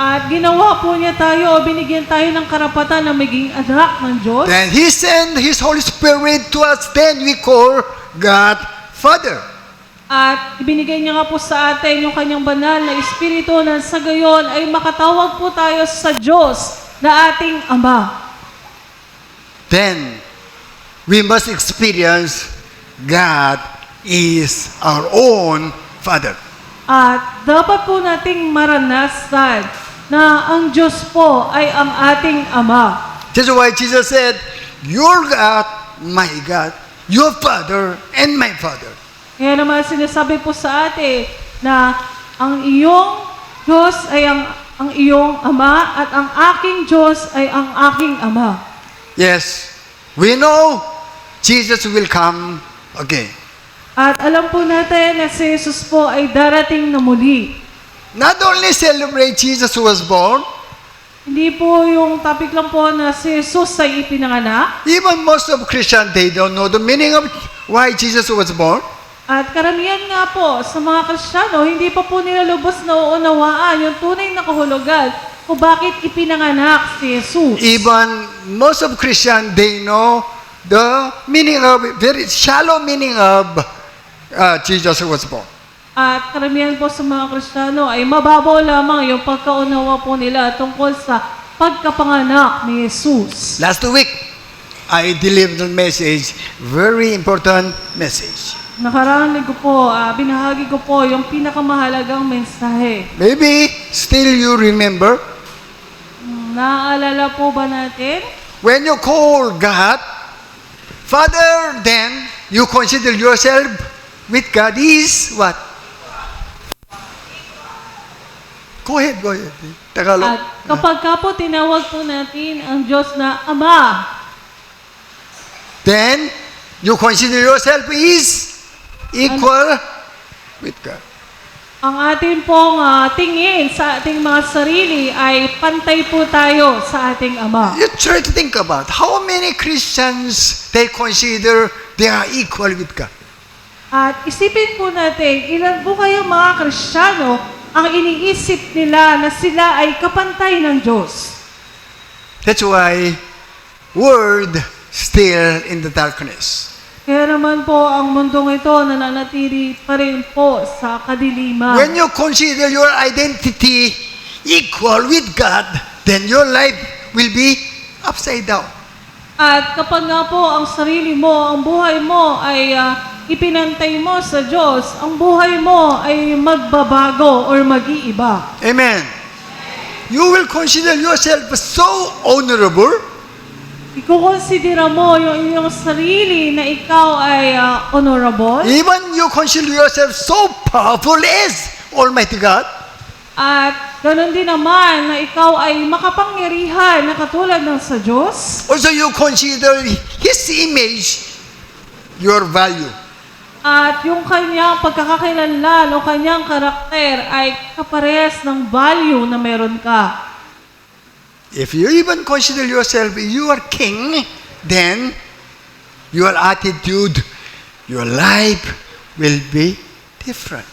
At ginawa po niya tayo o binigyan tayo ng karapatan na maging anak ng Diyos. Then He sent His Holy Spirit to us. Then we call God Father. At ibinigay niya nga po sa atin yung kanyang banal na Espiritu na sa gayon ay makatawag po tayo sa Diyos na ating Ama. Then we must experience God is our own Father. At dapat po nating maranasan na ang Diyos po ay ang ating Ama. That's why Jesus said, "Your God, my God, your Father, and my Father." Kaya naman sinasabi po sa atin na ang iyong Diyos ay ang iyong Ama at ang aking Diyos ay ang aking Ama. Yes, we know Jesus will come again. At alam po natin na si Jesus po ay darating na muli. Not only celebrate Jesus was born, Hindi po yung topic lang po na si Jesus ay ipinanganak. even most of Christians, they don't know the meaning of why Jesus was born. At karamihan nga po sa mga Kristiyano, hindi pa po nila lubos na uunawaan yung tunay na kahulugan kung bakit ipinanganak si Jesus. Even most of Christians, they know the meaning of, very shallow meaning of Jesus was born. At karamihan po sa mga Kristiyano ay mababaw lamang yung pagkaunawa po nila tungkol sa pagkapanganak ni Jesus. Last week, I delivered a message, very important message. Nakaraang linggo po, binahagi ko po yung pinakamahalagang mensahe. Maybe still you remember, Naaalala po ba natin? when you call God Father, then you consider yourself with God is what? Go ahead. Tagalog. At kapag ka po tinawag po natin ang Diyos na Ama, Then you consider yourself is equal with God. ang ating pong tingin sa ating mga sarili ay pantay po tayo sa ating Ama. You try to think about how many Christians they consider they are equal with God. At isipin po natin, ilan po kayong mga Kristiyano ang iniisip nila na sila ay kapantay ng Diyos. That's why world still in the darkness. Kaya naman po ang mundong ito nananatili pa rin po sa kadiliman. When you consider your identity equal with God, then your life will be upside down. At kapag nga po ang sarili mo, ang buhay mo ay ipinantay mo sa Diyos, ang buhay mo ay magbabago or mag-iiba. Amen. You will consider yourself so honorable. Ikukonsidera mo yung iyong sarili na ikaw ay honorable. Even you consider yourself so powerful as Almighty God. At ganoon din naman na ikaw ay makapangyarihan na katulad ng sa Diyos. Also you consider His image your value. At yung kanyang pagkakakilanlan o kanyang karakter ay kaparehas ng value na meron ka. If you even consider yourself you are king, then your attitude, your life will be different.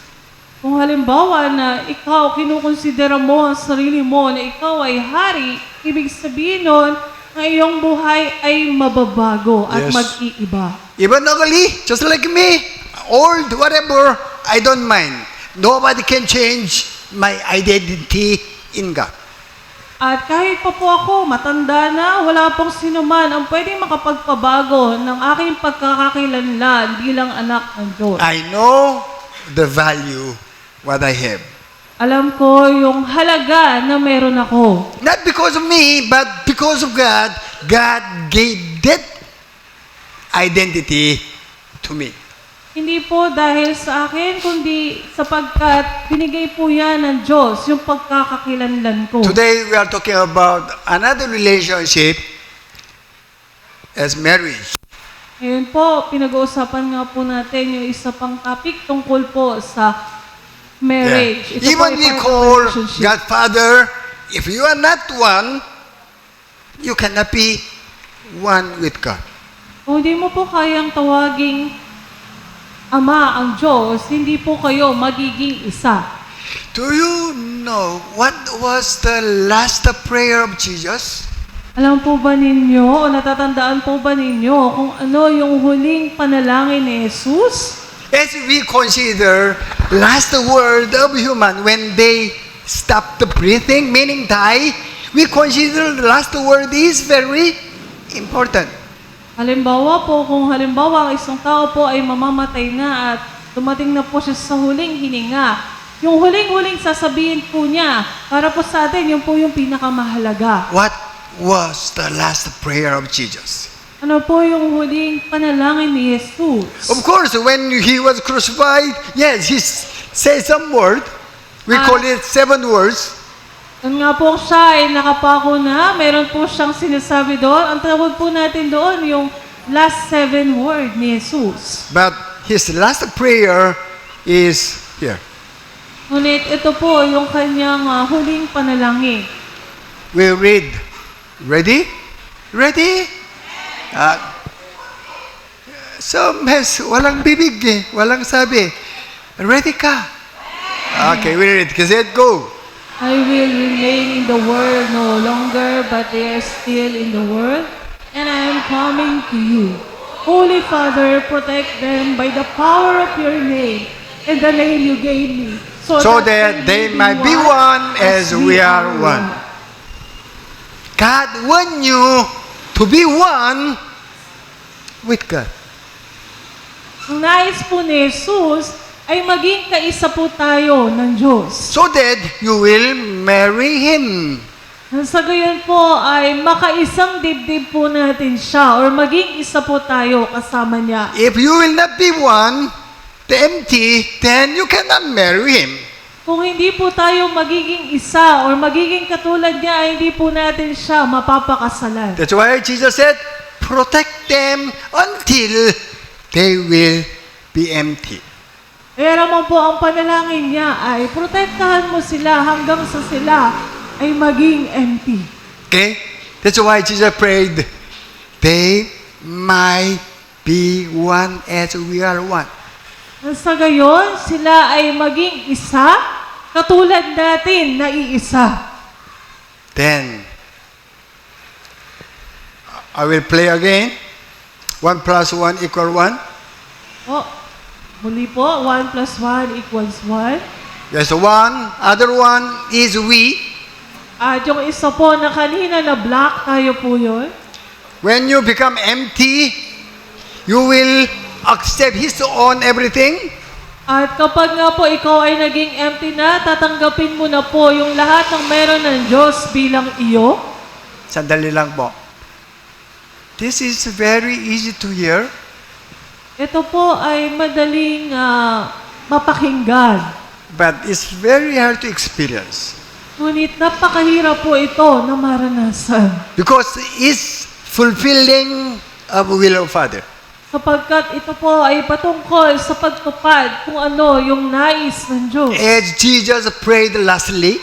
Kung halimbawa na ikaw, kinukonsidera mo ang sarili mo na ikaw ay hari, ibig sabihin nun, ang iyong buhay ay mababago at Yes. mag-iiba. Even ugly, just like me, old, whatever, I don't mind. Nobody can change my identity in God. At kahit pa po ako, matanda na, wala pong sinuman ang pwedeng makapagpabago ng aking pagkakakilanlan bilang anak ng Diyos. I know the value what I have. Alam ko yung halaga na meron ako. Not because of me, but because of God. God gave that identity to me. Hindi po dahil sa akin, kundi sapagkat binigay po yan ng Diyos, yung pagkakakilanlan ko. Today we are talking about another relationship as marriage. Ngayon po, pinag-uusapan nga po natin yung isa pang topic tungkol po sa marriage. Ito po Even ay we part of call relationship. God Father, if you are not one, you cannot be one with God. Kung hindi mo po kayang tawaging Ama ang Diyos, hindi po kayo magiging isa. Do you know what was the last prayer of Jesus? Alam po ba ninyo o natatandaan po ba ninyo kung ano yung huling panalangin ni Jesus? As we consider last word of human when they stop the breathing, meaning die, we consider the last word is very important. Halimbawa po, kung halimbawa ang isang tao po ay mamamatay na at dumating na po siya sa huling hininga, yung huling-huling sasabihin po niya, para po sa atin, yun po yung pinakamahalaga. What was the last prayer of Jesus? Ano po yung huling panalangin ni Jesus? Of course, when he was crucified, yes, he said some word. We call it 7 words. Doon nga po siya ay nakapako na, meron po siyang sinasabi doon. Ang tawag po natin doon yung last 7 word ni Jesus. But his last prayer is here. Ngunit ito po yung kanyang huling panalangin. We read. Ready? Ready? Walang bibig eh. Walang sabi. Ready ka? Okay, we read. Kasi go. I will remain in the world no longer, but they are still in the world, and I am coming to you. Holy Father, protect them by the power of your name and the name you gave me, So that they might be one as we are one. God wants you to be one with God. Ang nais po ni Jesus ay maging kaisa po tayo ng Diyos. So that you will marry Him. Sa gayon po ay makaisang dibdib po natin siya or maging isa po tayo kasama niya. If you will not be one, the empty, then you cannot marry Him. Kung hindi po tayo magiging isa or magiging katulad niya, ay hindi po natin siya mapapakasalan. That's why Jesus said, protect them until they will be empty. Kaya naman po ang panalangin niya ay protektahan mo sila hanggang sa sila ay maging empty. Okay? That's why Jesus prayed, they might be one as we are one. Sa gayon, sila ay maging isa, katulad natin na iisa. Then, I will play again. 1 plus 1 equal 1. Oh, muli po, 1 plus 1 equals 1. There's one. Other one is we. At yung isa po na kanina na black, tayo po yun. When you become empty, you will accept His own everything. At kapag nga po ikaw ay naging empty na, tatanggapin mo na po yung lahat ng meron ng Diyos bilang iyo. Sandali lang po. This is very easy to hear. Ito po ay madaling mapakinggan. But it's very hard to experience. Ngunit napakahirap po ito na maranasan. Because it's fulfilling of will of Father. Sapagkat ito po ay patungkol sa pagtupad kung ano yung nais ng Diyos. As Jesus prayed lastly,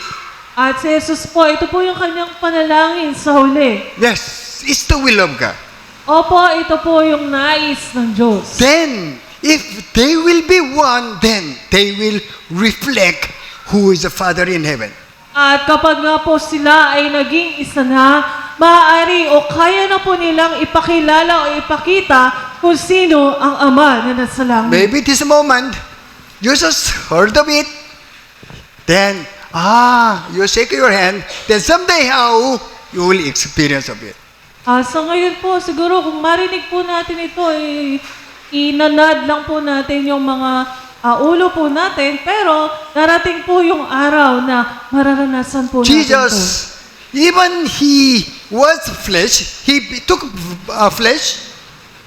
At si Jesus po, ito po yung kanyang panalangin sa huli. yes, it's the will of God. Opo, ito po yung nais ng Diyos. Then, if they will be one, then they will reflect who is the Father in heaven. At kapag nga po sila ay naging isa na, maaari o kaya na po nilang ipakilala o ipakita kung sino ang Ama na nasa langit. Maybe this moment, you just heard of it, then, you shake your hand, then someday how you will experience of it. Sa ngayon po, siguro kung marinig po natin ito, inanad lang po natin yung mga ulo po natin, pero darating po yung araw na mararanasan po natin ito. Jesus, even He was flesh, He took flesh,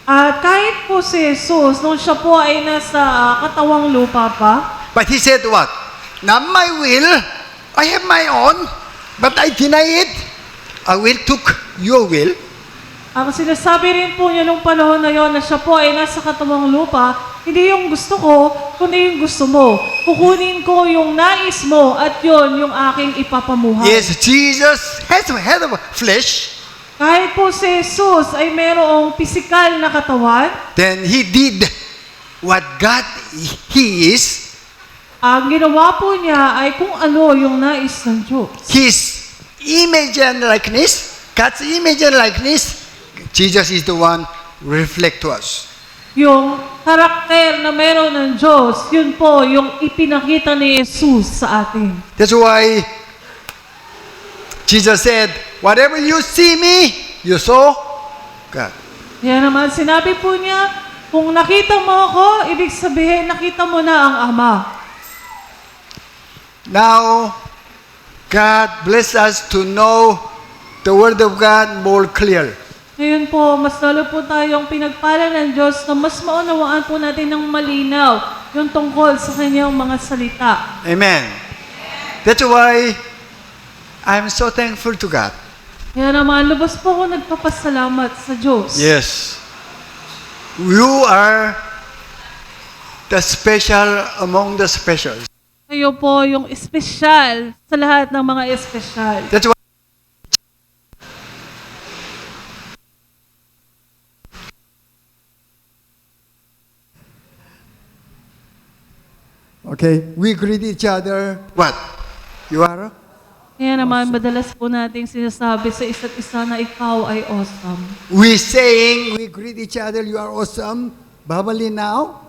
At kahit po si Jesus, nung siya po ay nasa katawang lupa pa, but He said what? Not my will, I have my own, but I deny it. I will took your will. ang sinasabi rin po niya nung panahon na yon na siya po ay nasa katawang lupa, hindi yung gusto ko, kundi yung gusto mo. Kukunin ko yung nais mo at yon yung aking ipapamuhay. Yes, Jesus has had of flesh, Kahit po si Jesus ay merong pisikal na katawan, then He did what God He is, Ang ginawa po niya ay kung ano yung nais ng Diyos. His image and likeness, God's image and likeness, Jesus is the one reflect to us. Yung karakter na meron ng Diyos, yun po yung ipinakita ni Jesus sa atin. That's why Jesus said, whatever you see me, you saw God. Kaya naman sinabi po niya, kung nakita mo ako, ibig sabihin nakita mo na ang Ama. Now, God bless us to know the Word of God more clear. Ngayon po, mas lalo po tayong pinagpala ng Diyos na mas maunawaan po natin ng malinaw yung tungkol sa kanyang mga salita. Amen. That's why I'm so thankful to God. Kaya naman, lubos po ako nagpapasalamat sa Diyos. Yes. You are the special among the specials. Kayo po yung espesyal sa lahat ng mga espesyal. That's why okay, we greet each other. What? You are? Kaya naman, madalas po nating sinasabi sa isa't isa na ikaw ay awesome. We saying, we greet each other, you are awesome. Babali now?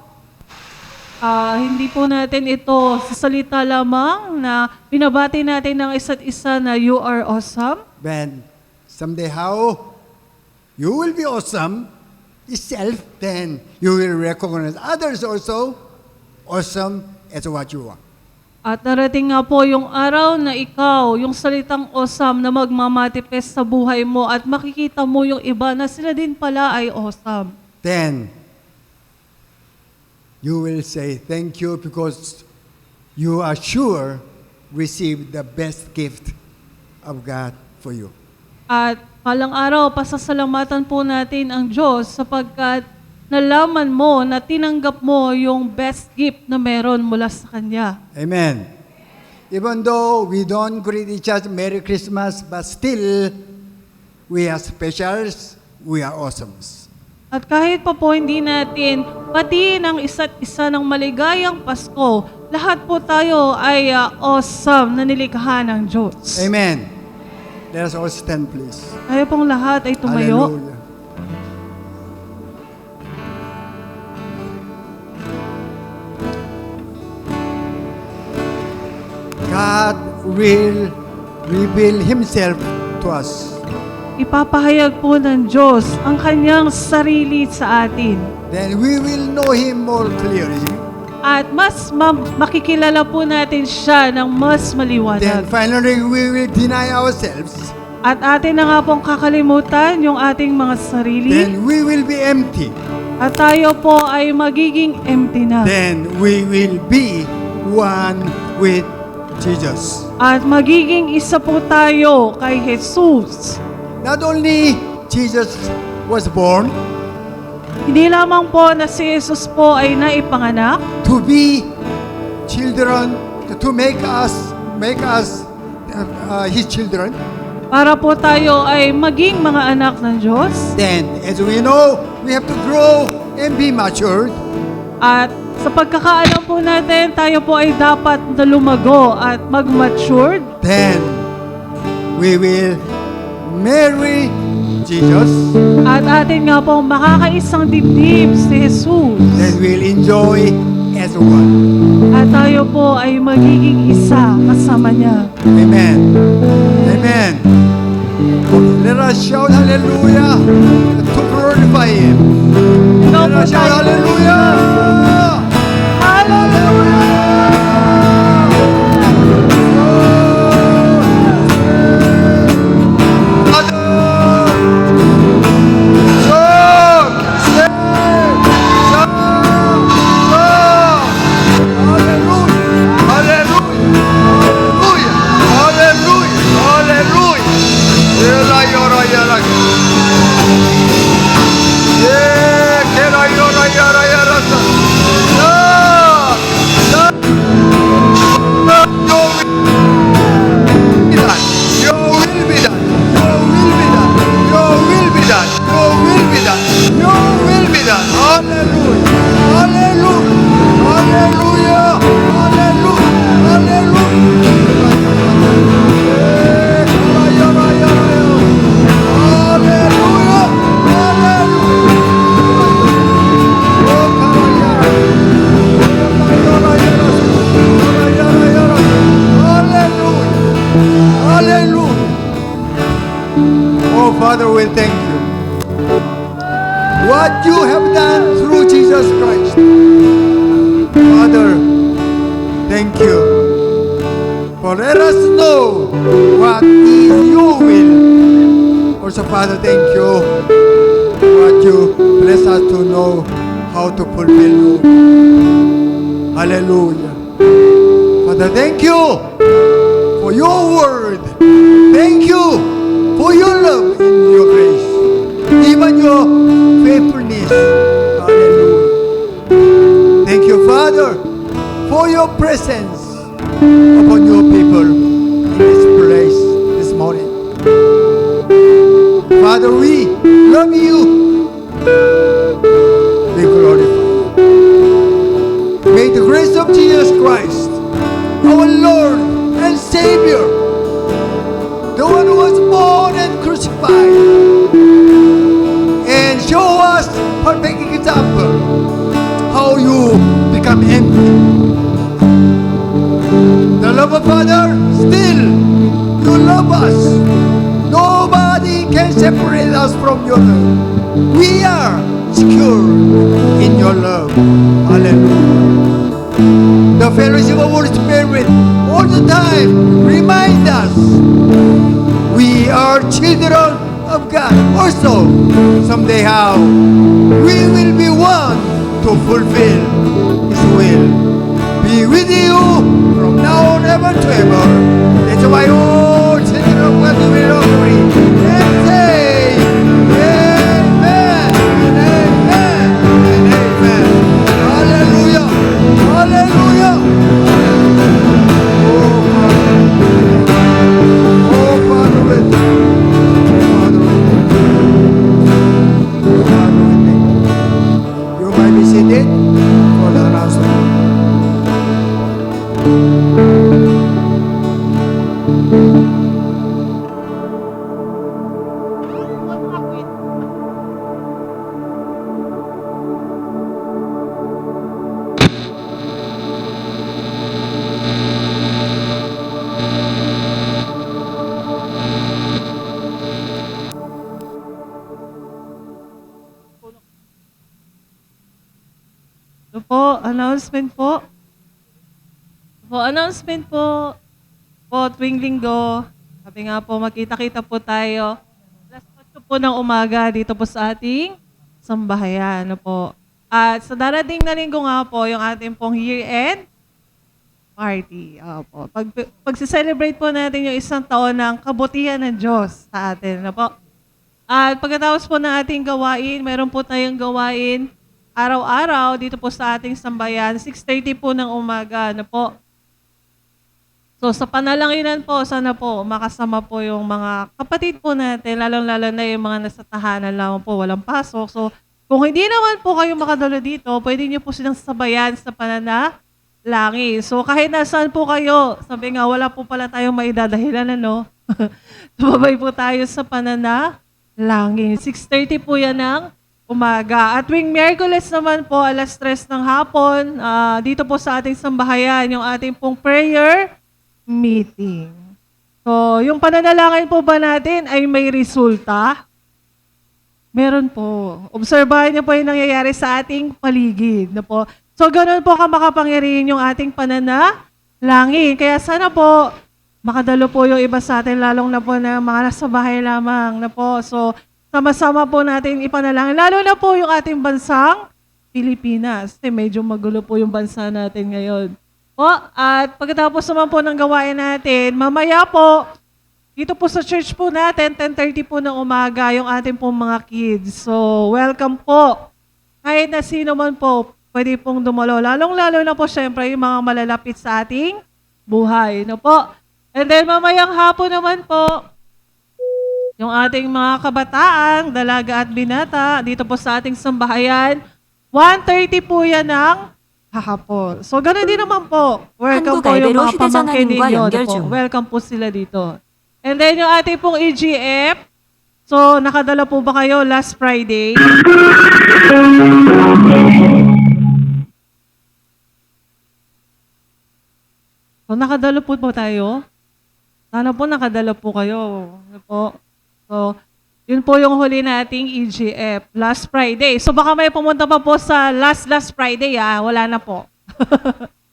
Hindi po natin ito sa salita lamang na binabati natin ng isa't isa na you are awesome. When someday how you will be awesome itself, then you will recognize others also awesome as what you are. At narating nga po yung araw na ikaw, yung salitang awesome na magmamanifest sa buhay mo at makikita mo yung iba na sila din pala ay awesome. Then you will say thank you because you are sure receive the best gift of God for you. At palang araw, pasasalamatan po natin ang Diyos sapagkat nalaman mo na tinanggap mo yung best gift na meron mula sa Kanya. Amen. Even though we don't greet each other Merry Christmas, but still we are specials, we are awesomes. At kahit pa po hindi natin patiin ang isa't isa ng maligayang Pasko, lahat po tayo ay awesome na nilikha ng Diyos. Amen. Let us all stand, please. Tayo pong lahat ay tumayo. Hallelujah. God will reveal Himself to us. Ipapahayag po ng Diyos ang kanyang sarili sa atin. Then we will know Him more clearly. At mas makikilala po natin siya ng mas Then maliwanag. finally we will deny ourselves. At atin na nga pong kakalimutan yung ating mga sarili. Then we will be empty. At tayo po ay magiging empty na. Then we will be one with Jesus. At magiging isa po tayo kay Jesus. Not only Jesus was born Hindi lamang po na si Jesus po ay naipanganak to be children, to make us His children. para po tayo ay maging mga anak ng Diyos. Then, as we know, we have to grow and be matured. At sa pagkakaalam po natin, tayo po ay dapat na lumago at mag-matured. Then, we will marry Jesus. At atin nga po makakaisang dibdib si Jesus. Then we'll enjoy as one. At tayo po ay magiging isa kasama niya. Amen. Amen. Let us shout hallelujah to glorify Him. Let us shout hallelujah. Hallelujah! Hallelujah! Hallelujah! Father, we thank you. What you have done through Jesus Christ. Father, thank you. For let us know what is your will. Also, Father, thank you. What you bless us to know how to fulfill you. Hallelujah. Father, thank you for your word. Thank you for your love and your grace. Even your faithfulness. Hallelujah. Thank you, Father, for your presence upon your people in this place this morning. Father, we love you. We glorify you. May the grace of Jesus Christ, our Lord and Savior, the one who was born and crucified, and show us perfect example how you become empty. The love of Father, still you love us. Nobody can separate us from your love. We are secure in your love. Hallelujah. The fellowship of Holy Spirit all the time remind us we are children of God. Also, someday how we will be one to fulfill His will. Be with you from now on ever to ever. That's why all children of God will agree and say, Amen and Amen and Amen. Hallelujah. Hallelujah. Oh, Father, we thank you. Oh, Father, we thank you. You might be seated for the announcement. Ito po, announcement po. Announcement po. Tuwing linggo. Sabi nga po, magkita-kita po tayo. Alas 8 po ng umaga dito po sa ating sambahayan. Ano po. At sa darating na linggo nga po, yung ating pong year-end party. Opo. Pag-celebrate po natin yung isang taon ng kabutihan ng Diyos sa atin. Ano po. At pagkatapos po ng ating gawain, meron po tayong gawain araw-araw dito po sa ating sambayan, 6:30 po ng umaga. Ano po. So sa panalanginan po, sana po makasama po yung mga kapatid po natin, lalong-lalo na yung mga nasa tahanan lamang po, walang pasok. So kung hindi naman po kayo makadalo dito, pwede niyo po silang sabayan sa pananalangin. So kahit nasaan po kayo, sabi nga wala po pala tayong maidadahilan, ano? Tumabay po tayo sa pananalangin. 6:30 po yan ng umaga. At tuwing Miyerkules naman po, alas 3 ng hapon, dito po sa ating sambahayan, yung ating pong prayer meeting. So, yung pananalangin po ba natin ay may resulta? Meron po. Obserbahan niyo po yung nangyayari sa ating paligid. Na po. So, ganun po makapangyarihan yung ating pananalangin. Kaya sana po, makadalo po yung iba sa atin, lalong na po na mga nasa bahay lamang. Na po. So, sama-sama po natin ipanalangin. Lalo na po yung ating bansang Pilipinas. Kasi medyo magulo po yung bansa natin ngayon. Po, at pagkatapos naman po ng gawain natin, mamaya po, dito po sa church po natin, 10:30 po ng umaga, yung ating pong mga kids. So, welcome po. Kahit na sino man po, pwede pong dumalo. Lalong-lalo na po, syempre, yung mga malalapit sa ating buhay. No po? And then, mamayang hapon naman po, yung ating mga kabataan, dalaga at binata, dito po sa ating sambahayan, 1:30 po yan ng hahapon. So, gano'n din naman po. Welcome po yung mga pamangkin ninyo. Welcome po sila dito. And then yung ating pong EGF. So, nakadala po ba kayo last Friday? So, nakadala po ba tayo? Sana po nakadala po kayo. Ano po? So, Yun po yung huli nating EGF, last Friday. So baka may pumunta pa po sa last Friday, wala na po.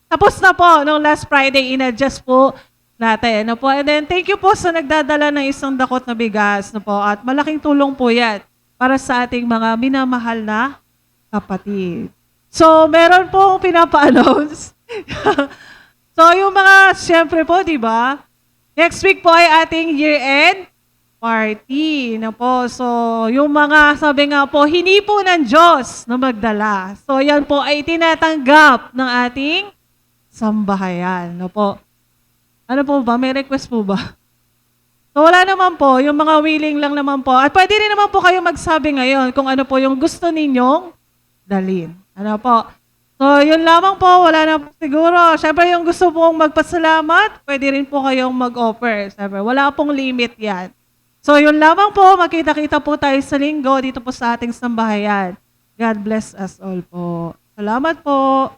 Tapos na po, nung last Friday, in-adjust po natin. Ano po? And then, thank you po sa nagdadala ng isang dakot na bigas. Ano po? At malaking tulong po yan para sa ating mga minamahal na kapatid. So, meron pong pinapa-announce. So, yung mga, syempre po, di ba? Next week po ay ating year-end party. Na po. So, yung mga, sabi nga po, hindi po ng Diyos na magdala. So, yan po ay tinatanggap ng ating sambahayan. No po. Ano po ba? May request po ba? So, wala naman po. Yung mga willing lang naman po. At pwede rin naman po kayo magsabi ngayon kung ano po yung gusto ninyong dalhin. Ano po? So, yun lamang po. Wala na po siguro. Siyempre, yung gusto pong magpasalamat, pwede rin po kayong mag-offer. Siyempre, wala pong limit yan. So, yun lamang po. Makita-kita po tayo sa linggo dito po sa ating sambahayan. God bless us all po. Salamat po.